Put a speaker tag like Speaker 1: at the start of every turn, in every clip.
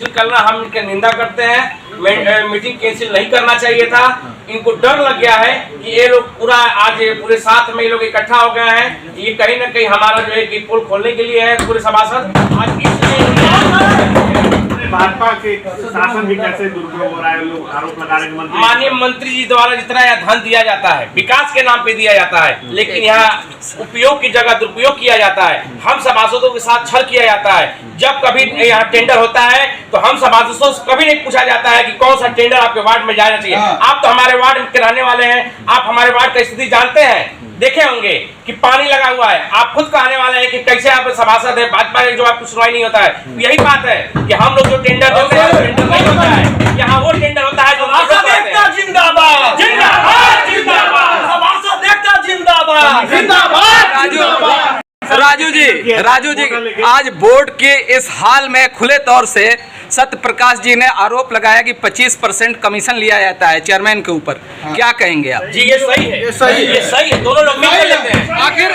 Speaker 1: करना हम इनकी निंदा करते हैं। मीटिंग कैंसिल नहीं करना चाहिए था। इनको डर लग गया है कि ये लोग पूरे साथ में ये लोग इकट्ठा हो गए हैं। ये कहीं ना कहीं हमारा जो है कि पोल खोलने के लिए है पूरे सभासद। आज इसलिए
Speaker 2: भाजपा के शासन भी कैसे दुरुपयोग हो रहा है, लोग आरोप लगा रहे हैं।
Speaker 1: माननीय मंत्री जी द्वारा जितना यह धन दिया जाता है विकास के नाम पे दिया जाता है, लेकिन यहाँ उपयोग की जगह दुरुपयोग किया जाता है। हम सभासदों के साथ छल किया जाता है। जब कभी यहाँ टेंडर होता है तो हम सभासदों से कभी नहीं पूछा जाता है कि कौन सा टेंडर आपके वार्ड में जाना चाहिए। आप तो हमारे वार्ड के रहने वाले हैं, आप हमारे वार्ड की स्थिति जानते हैं, देखे होंगे कि पानी लगा हुआ है। आप खुद कहने वाले हैं कि कैसे आप सभासद है, भाजपा जो आपको सुनवाई नहीं होता है। यही बात है कि हम लोग जो टेंडर देते हैं टेंडर नहीं होता है। यहाँ वो टेंडर होता है जो
Speaker 3: जिंदाबाद जिंदाबाद जिंदाबाद सभासद एकता जिंदाबाद जिंदाबाद।
Speaker 4: राजू जी आज बोर्ड के इस हाल में खुले तौर से सत्य प्रकाश जी ने आरोप लगाया कि 25% कमीशन लिया जाता है चेयरमैन के ऊपर। क्या कहेंगे आप?
Speaker 1: जी ये सही है, ये सही है। दोनों लोग मिलकर लेते हैं।
Speaker 4: आखिर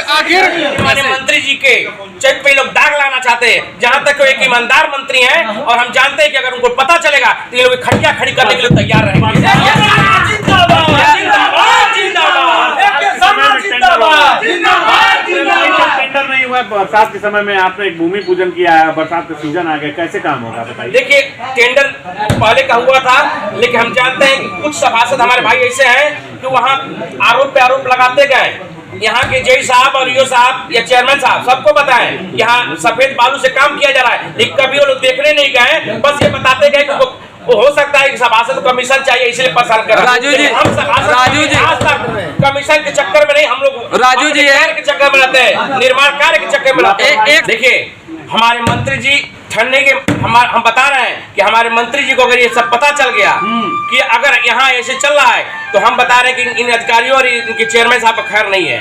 Speaker 1: हमारे मंत्री जी के चेक पे लोग दाग लगाना चाहते हैं। जहाँ तक वो एक ईमानदार मंत्री हैं और हम जानते हैं कि अगर उनको पता चलेगा तो ये लोग खटिया खड़ी करने के लिए तैयार रहेंगे।
Speaker 2: टेंडर नहीं हुआ बरसात के समय में, आपने एक भूमि पूजन किया है, बरसात का सीजन आ गया, कैसे काम होगा बताइए।
Speaker 1: देखिए टेंडर पहले का हुआ था, लेकिन हम जानते हैं कि कुछ सभासद हमारे भाई ऐसे हैं कि वहाँ आरोप पे आरोप लगाते गए। यहाँ के जय साहब और ईओ साहब या चेयरमैन साहब सबको पता है यहाँ सफेद बालू से काम किया जा रहा है, लेकिन कभी वो लोग देखने नहीं गए, बस ये बताते गए कि वो हो सकता है कि सभासद को कमीशन चाहिए इसलिए परेशान कर।
Speaker 4: राजू जी
Speaker 1: आज तक कमीशन के चक्कर में नहीं, हम लोग
Speaker 4: राजू जी
Speaker 1: के चक्कर में रहते हैं, निर्माण कार्य के चक्कर में रहते हैं। देखिए हमारे मंत्री जी ठंडे के हम बता रहे हैं कि हमारे मंत्री जी को अगर ये सब पता चल गया कि अगर यहाँ ऐसे चल रहा है तो हम बता रहे हैं कि इन अधिकारियों और इनके चेयरमैन साहब का खैर नहीं है।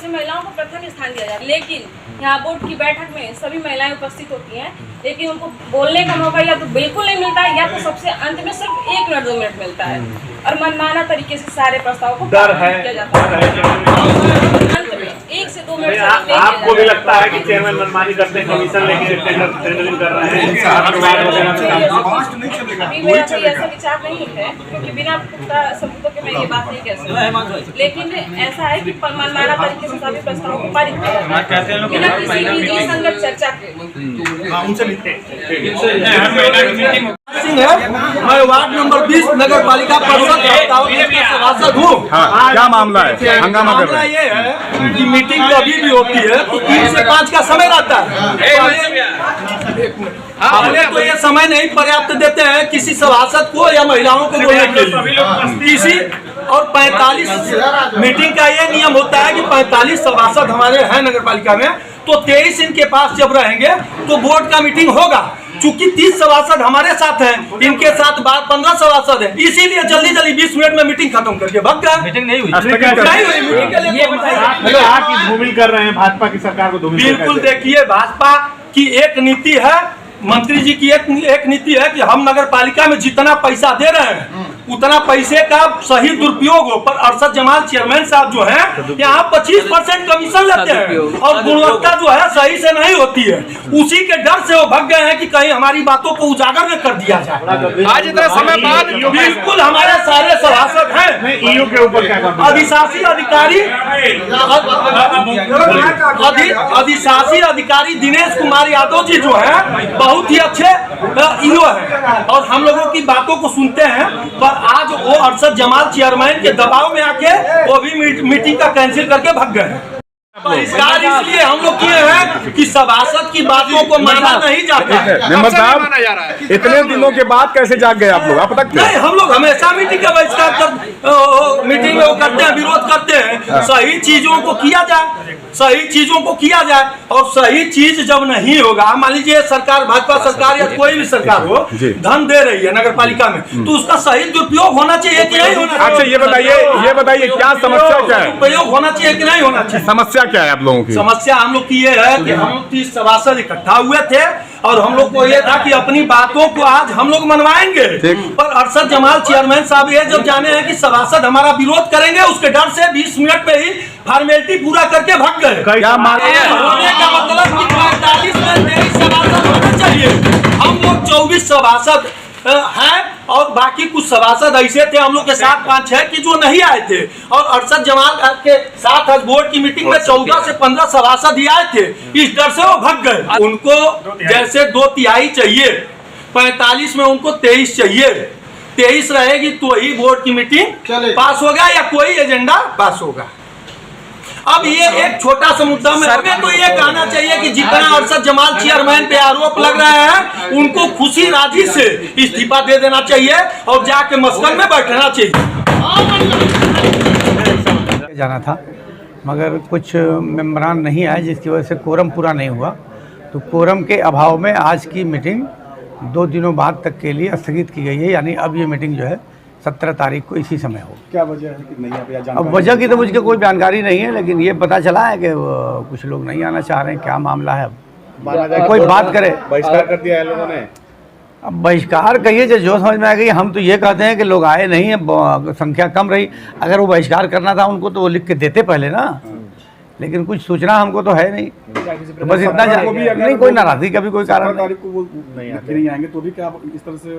Speaker 5: महिलाओं को प्रथम स्थान दिया जाए, लेकिन यहाँ बोर्ड की बैठक में सभी महिलाएं उपस्थित होती हैं, लेकिन उनको बोलने का मौका या तो बिल्कुल नहीं मिलता है या तो सबसे अंत में सिर्फ 1 मिनट 2 मिनट मिलता है और मनमाना तरीके से सारे प्रस्ताव को
Speaker 2: डर है
Speaker 5: किया जाता है। अंत में 1 से 2 मिनट
Speaker 2: आपको भी लगता है कि चेयरमैन मनमानी करते हैं, कमीशन लेके टेंडरिंग कर रहे हैं?
Speaker 5: अभी मेरा कोई ऐसा विचार नहीं है क्योंकि बिना पुख्ता सबूतों के मैं ये बात नहीं कह सकती, लेकिन ऐसा है कि मनमाना तरीके से सभी प्रस्तावों को पारित किया जाता है बिना किसी भी संगत चर्चा के।
Speaker 3: मैं वार्ड नंबर 20 नगर पालिका परिषद सभासद हूँ।
Speaker 6: क्या मामला है? हंगामा कर रहे हैं।
Speaker 3: ये है कि मीटिंग कभी भी होती है तो 3 से 5 का समय रहता है। पहले तो ये समय नहीं पर्याप्त देते हैं किसी सभासद को या महिलाओं को बोलने के लिए किसी, और 45 मीटिंग का ये नियम होता है कि 45 सभासद हमारे हैं नगर पालिका में, तो 23 इनके पास जब रहेंगे तो बोर्ड का मीटिंग होगा। चूंकि 30 सभासद हमारे साथ हैं, इनके साथ 15 सभासद हैं, इसीलिए जल्दी 20 मिनट में मीटिंग खत्म करके भाग गए। मीटिंग नहीं हुई मीटिंग के लिए
Speaker 2: आप धूमिल कर रहे हैं भाजपा की सरकार को।
Speaker 3: बिल्कुल देखिए भाजपा की एक नीति है, मंत्री जी की एक नीति है कि हम नगर पालिका में जितना पैसा दे रहे हैं उतना पैसे का सही दुरुपयोग हो। पर अरशद जमाल चेयरमैन साहब जो हैं यहाँ 25% कमीशन लेते हैं और गुणवत्ता जो है सही से नहीं होती है। उसी के डर से वो भाग गए हैं कि कहीं हमारी बातों को उजागर न कर दिया जाए।
Speaker 4: आज इतना समय बाद
Speaker 3: बिल्कुल हमारे सारे सभासद हैं।
Speaker 2: ईओ के ऊपर क्या करना?
Speaker 3: अधिशासी अधिकारी दिनेश कुमार यादव जी जो है बहुत ही अच्छे ईओ है और हम लोगों की बातों को सुनते हैं। पर आज वो अरशद जमाल चेयरमैन के दबाव में आके वो भी मीटिंग का कैंसिल करके भाग गए। बहिष्कार इसलिए हम लोग किए हैं कि सभासद की बातों को माना नहीं जाता है।
Speaker 6: मेंबर साहब इतने दिनों के बाद कैसे जाग गए आप लोग? आप तक
Speaker 3: नहीं, हम लोग हमेशा मीटिंग का बहिष्कार मीटिंग में वो करते हैं, विरोध करते हैं। सही चीजों को किया जाए, सही चीजों को किया जाए और सही चीज जब नहीं होगा, मान लीजिए सरकार भाजपा सरकार या कोई भी सरकार हो धन दे रही है नगर पालिका में तो उसका सही दुरुपयोग होना चाहिए कि नहीं होना चाहिए?
Speaker 6: अच्छा ये बताइए क्या समस्या क्या है?
Speaker 3: दुरुपयोग होना चाहिए कि नहीं होना चाहिए?
Speaker 6: समस्या क्या है आप लोगों की?
Speaker 3: समस्या हम लोग की ये है कि हम 30 सभासद इकट्ठा हुए थे और हम लोग को ये था कि अपनी बातों को आज हम लोग मनवाएंगे, पर अरशद जमाल चेयरमैन साहब ये जब जाने हैं कि सभासद हमारा विरोध करेंगे, उसके डर से 20 मिनट में ही फॉर्मेलिटी पूरा करके भाग गए।
Speaker 6: क्या माने
Speaker 3: होने का मतलब कि 45 में 23 सभासद होने चाहिए। हम लोग 24 सभासद हैं और बाकी कुछ सभासद ऐसे थे हम लोग के साथ 5-6 कि जो नहीं आए थे, और अरशद जमाल के साथ आज बोर्ड की मीटिंग में 14 से 15 सभासद ही आए थे। इस डर से वो भाग गए। उनको जैसे 2/3 चाहिए, 45 में उनको 23 चाहिए। 23 रहेगी तो ही बोर्ड की मीटिंग पास होगा या कोई एजेंडा पास होगा। अब ये एक छोटा सा मुद्दा में हमें तो ये कहना चाहिए कि जितना अरशद जमाल चेयरमैन पे आरोप लग रहे हैं, उनको खुशी राजी से इस्तीफा दे देना चाहिए और जाके मस्कल में बैठना चाहिए।
Speaker 7: जाना था मगर कुछ मेंबरान नहीं आए, जिसकी वजह से कोरम पूरा नहीं हुआ। तो कोरम के अभाव में आज की मीटिंग 2 दिनों बाद तक के लिए स्थगित की गई है। यानी अब ये मीटिंग जो है 17 तारीख को इसी समय हो।
Speaker 6: क्या वजह है कि नहीं आप यहाँ
Speaker 7: अब वजह की तो मुझे कोई जानकारी नहीं है, लेकिन ये पता चला है कि कुछ लोग नहीं आना चाह रहे हैं। क्या मामला है अब कोई बात करे।
Speaker 2: बहिष्कार कर दिया है लोगों ने।
Speaker 7: अब बहिष्कार कहिए जो समझ में आ गई। हम तो ये कहते हैं कि लोग आए नहीं है, संख्या कम रही। अगर वो बहिष्कार करना था उनको तो वो लिख के देते पहले ना, लेकिन कुछ सूचना हमको तो है नहीं। तो बस इतना नहीं, कोई नाराजगी का भी कोई कारण
Speaker 6: तारीख को वो नहीं आएंगे तो भी क्या इस तरह से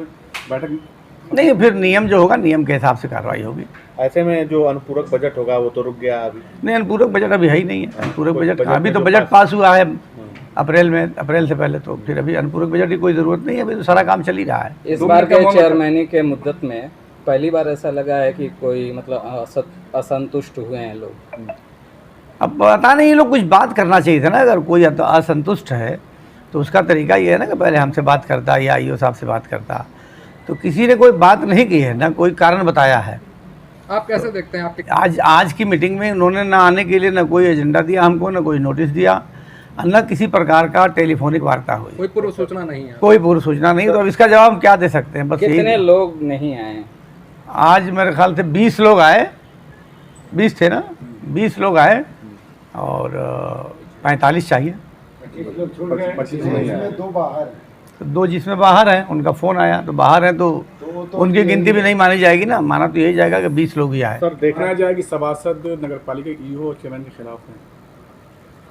Speaker 6: बैठक
Speaker 7: नहीं। फिर नियम जो होगा नियम के हिसाब से कार्रवाई होगी।
Speaker 2: ऐसे में जो अनुपूरक बजट होगा वो तो रुक गया अभी।
Speaker 7: नहीं, अनुपूरक बजट अभी है ही नहीं है। अनुपूरक बजट अभी तो बजट पास हुआ है अप्रैल में, अप्रैल से पहले। तो फिर अभी अनुपूरक बजट की कोई ज़रूरत नहीं है, अभी तो सारा काम चल ही रहा है।
Speaker 4: इस बार के चेयरमैनी के मुद्दत में पहली बार ऐसा लगा है कि कोई मतलब असंतुष्ट हुए हैं लोग।
Speaker 7: अब पता नहीं, ये लोग कुछ बात करना चाहिए था ना। अगर कोई असंतुष्ट है तो उसका तरीका ये है ना कि पहले हमसे बात करता या ईओ साहब से बात करता। तो किसी ने कोई बात नहीं की है, ना कोई कारण बताया है।
Speaker 8: आप कैसे देखते हैं आपके
Speaker 7: आज की मीटिंग में उन्होंने ना आने के लिए ना कोई एजेंडा दिया हमको, ना कोई नोटिस दिया, न किसी प्रकार का टेलीफोनिक वार्ता हुई।
Speaker 8: कोई पूर्व सूचना नहीं है।
Speaker 7: कोई पूर्व सूचना नहीं। तो अब इसका जवाब हम क्या दे सकते हैं। बस
Speaker 4: कितने लोग नहीं आए
Speaker 7: आज? मेरे ख्याल से 20 लोग आए। 20 थे ना, 20 लोग आए और 45 चाहिए। 2 जिसमें बाहर हैं, उनका फ़ोन आया तो बाहर हैं, तो उनकी गिनती भी नहीं मानी जाएगी ना। माना तो यही जाएगा कि 20 लोग ही आए।
Speaker 6: सर देखना जाए कि सभासद नगर पालिका ईओ और चेयरमैन के खिलाफ हैं।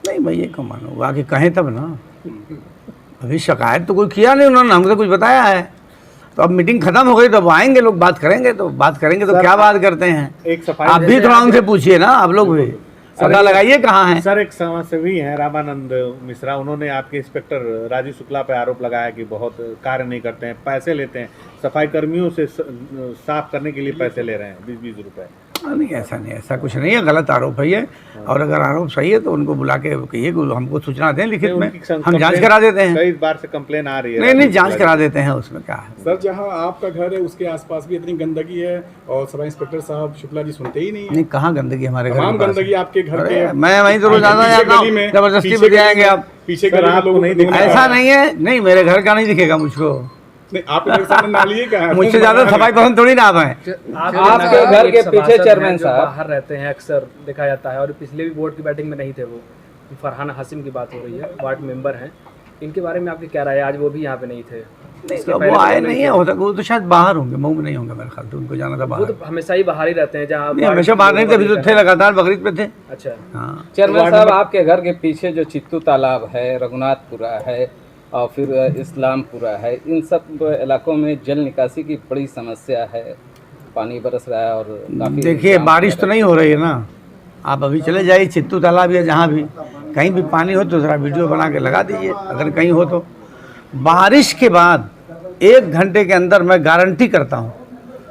Speaker 7: नहीं, मैं ये क्यों मानूँ, आगे कहें तब ना। अभी शिकायत तो कोई किया नहीं उन्होंने, हमसे कुछ बताया है। तो अब मीटिंग खत्म हो गई तो अब आएंगे लोग, बात करेंगे। तो बात करेंगे तो क्या बात करते हैं,
Speaker 2: एक सफाई
Speaker 7: आप भी थोड़ा उनसे पूछिए ना। आप लोग भी पता लगाइए कहाँ हैं।
Speaker 2: सर एक समाजसेवी हैं रामानंद मिश्रा, उन्होंने आपके इंस्पेक्टर राजीव शुक्ला पे आरोप लगाया कि बहुत कार्य नहीं करते हैं, पैसे लेते हैं, सफाई कर्मियों से साफ करने के लिए पैसे ले रहे हैं 20-20 रुपए।
Speaker 7: नहीं, ऐसा नहीं, ऐसा कुछ नहीं है। गलत आरोप है ये। और अगर आरोप सही है तो उनको बुला के कहिए, हमको सूचना दें लिखित में, हम जांच करा देते हैं।
Speaker 2: कई बार से कंप्लेन आ रही है।
Speaker 7: नहीं, जांच करा देते हैं, उसमें क्या है।
Speaker 6: सर जहां आपका घर है उसके आसपास भी इतनी गंदगी है और सफाई इंस्पेक्टर साहब शुक्ला जी सुनते ही नहीं है।
Speaker 7: नहीं, कहाँ गंदगी हमारे घर
Speaker 6: तमाम
Speaker 7: में?
Speaker 6: गंदगी आपके घर के।
Speaker 7: मैं वहीं तो रोजाना जाता हूँ, जबरदस्ती में जाएंगे आप?
Speaker 6: पीछे के लोग नहीं दिखा।
Speaker 7: ऐसा नहीं है। नहीं, मेरे घर का नहीं दिखेगा मुझको।
Speaker 6: नहीं, आपके घर के सामने नाली है क्या?
Speaker 7: मुझसे ज्यादा सफाई पसंद थोड़ी ना आप हैं।
Speaker 4: आपके घर के पीछे चेयरमैन साहब
Speaker 8: बाहर रहते हैं, अक्सर देखा जाता है। और पिछले भी बोर्ड की बैटिंग में नहीं थे वो। फरहान हाशिम की बात हो रही है, वार्ड मेंबर हैं। इनके बारे में आपकी क्या राय है? आज वो भी यहाँ पे नहीं थे।
Speaker 7: वो आए नहीं है, होता वो तो शायद बाहर होंगे, मऊ में नहीं होंगे मेरे ख्याल से। उनको जाना था
Speaker 8: वो
Speaker 7: बाहर।
Speaker 8: तो हमेशा ही बाहर ही रहते हैं। जहाँ
Speaker 7: हमेशा बाहर नहीं थे, अभी तो थे, लगातार बकरीद पे थे।
Speaker 8: अच्छा,
Speaker 7: हाँ।
Speaker 4: चेयरमैन साहब, आपके घर के पीछे जो चित्तू तालाब है, रघुनाथपुरा है और फिर इस्लामपुरा है, इन सब इलाकों में जल निकासी की बड़ी समस्या है। पानी बरस रहा है और काफ़ी।
Speaker 7: देखिए, बारिश तो नहीं हो रही है ना। आप अभी चले जाइए चित्तू तालाब या जहाँ भी कहीं भी पानी हो तो ज़रा वीडियो बना के लगा दीजिए, अगर कहीं हो तो। बारिश के बाद 1 घंटे के अंदर मैं गारंटी करता हूँ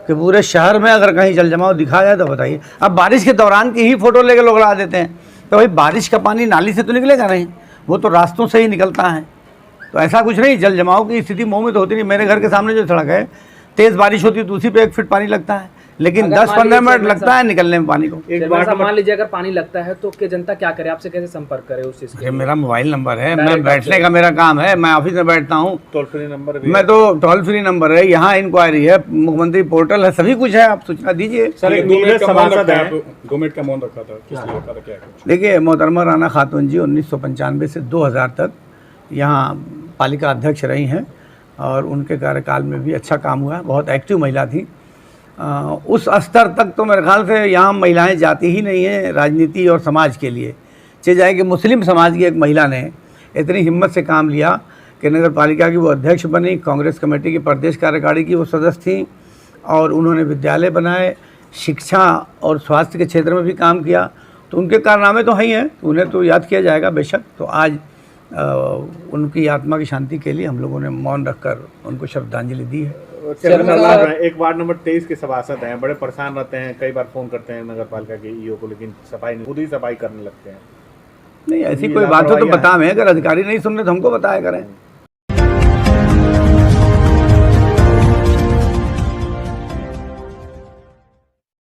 Speaker 7: कि पूरे शहर में अगर कहीं जल जमाव दिखा जाए तो बताइए। अब बारिश के दौरान की ही फ़ोटो लेके लोग लगा देते हैं, तो भाई बारिश का पानी नाली से तो निकलेगा नहीं, वो तो रास्तों से ही निकलता है। तो ऐसा कुछ नहीं, जल जमाव की स्थिति मऊ में तो होती नहीं। मेरे घर के सामने जो सड़क है, तेज़ बारिश होती है तो उसी पे 1 फीट पानी लगता है, लेकिन 10-15 मिनट लगता है निकलने में पानी को।
Speaker 8: एक बार मान लीजिए अगर पानी लगता है तो क्या जनता क्या करे? आपसे कैसे संपर्क करे उस चीज़ के?
Speaker 7: मेरा मोबाइल नंबर है, मैं बैठने का मेरा काम है, मैं ऑफिस में बैठता हूँ।
Speaker 2: टोल फ्री नंबर भी?
Speaker 7: मैं तो टोल फ्री नंबर है, यहाँ इंक्वायरी है, मुख्यमंत्री पोर्टल है, सभी कुछ है, आप सूचना दीजिए।
Speaker 2: सर 2 मिनट का मौन
Speaker 6: रखा था, किस लिए रखा था, क्या?
Speaker 7: देखिए, मोहतरमा राना खातून जी 1995 से 2000 तक यहाँ पालिका अध्यक्ष रही हैं और उनके कार्यकाल में भी अच्छा काम हुआ है, बहुत एक्टिव महिला थी। उस स्तर तक तो मेरे ख्याल से यहाँ महिलाएं जाती ही नहीं हैं राजनीति और समाज के लिए। चले जाए कि मुस्लिम समाज की एक महिला ने इतनी हिम्मत से काम लिया कि नगर पालिका की वो अध्यक्ष बनी, कांग्रेस कमेटी की प्रदेश कार्यकारिणी की वो सदस्य थी और उन्होंने विद्यालय बनाए, शिक्षा और स्वास्थ्य के क्षेत्र में भी काम किया। तो उनके कारनामे तो हैं ही हैं, उन्हें तो याद किया जाएगा बेशक। तो आज उनकी आत्मा की शांति के लिए हम लोगों ने मौन रखकर उनको श्रद्धांजलि दी है।
Speaker 2: एक वार्ड नंबर 23 के सभासद हैं, बड़े परेशान रहते हैं, कई बार फोन करते हैं नगर पालिका के ईओ को, लेकिन सफाई नहीं, खुद ही सफाई करने लगते हैं।
Speaker 7: नहीं, ऐसी कोई बात हो तो बता में, अगर अधिकारी नहीं सुन रहे तो हमको बताया करें।